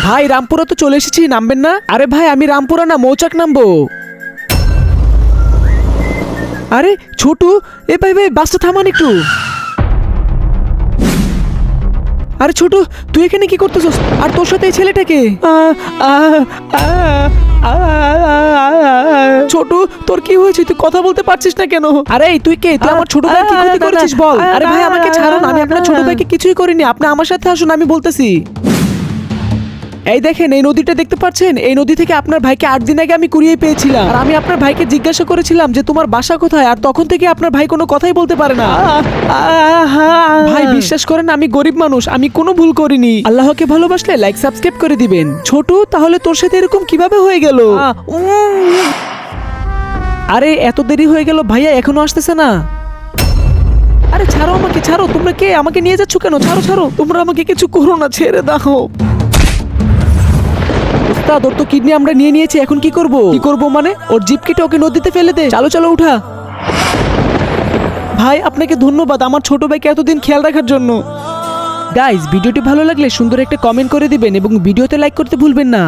ভাই রামপুরা তো চলে এসেছি, নামবেন না? আরে ভাই আমি রামপুরা না, মৌচাক নামবো। আরে ছোটু, এ ভাই ভাই বাসটা থামান একটু। আরে ছোটু, তুই এখানে কি করতেছস? আর তোর সাথে এই ছেলেটাকে? ছোটু, তোর কি হয়েছে? তুই কথা বলতে পারছিস না কেন? আরে তুই কে? তুই আমার ছোট ভাই কি ক্ষতি করেছিস বল? আরে ভাই আমাকে ছাড়ুন, আমি আপনার ছোট ভাইকে কিছুই করিনি। আপনি আমার সাথে আসুন, আমি বলতেছি। এই দেখেন, এই নদীটা দেখতে পাচ্ছেন? এই নদী থেকে আপনার ভাইকে 8 দিন আগে আমি কুড়িয়ে পেয়েছিলাম। আর আমি আপনার ভাইকে জিজ্ঞাসা করেছিলাম যে তোমার বাসা কোথায়, আর তখন থেকে আপনার ভাই কোনো কথাই বলতে পারে না। ভাই বিশ্বাস করেন, আমি গরিব মানুষ, আমি কোনো ভুল করিনি। আল্লাহকে ভালোবাসলে লাইক সাবস্ক্রাইব করে দিবেন। ছোট, তাহলে তোর সাথে এরকম কিভাবে হয়ে গেল? আরে এত দেরি হয়ে গেল, ভাইয়া এখনো আসতেছে না। আরে ছাড়ো আমাকে, ছাড়ো। তোমরা কে? আমাকে নিয়ে যাচ্ছ কেন? ছাড়ো ছাড়ো, তোমরা আমাকে কিছু করো না, ছেড়ে দাও। ওস্তাদ, ওর তো কিডনি আমরা নিয়ে নিয়েছি, এখন কি করব? কি করব মানে? ওর জিপ কেটে ওকে নদীতে ফেলে দে। চলো চলো, উঠা। ভাই আপনাকে ধন্যবাদ আমার ছোট ভাইকে এতদিন খেয়াল রাখার জন্য। গাইস, ভিডিওটি ভালো লাগলে সুন্দর একটা কমেন্ট করে দিবেন এবং ভিডিওতে লাইক করতে ভুলবেন না।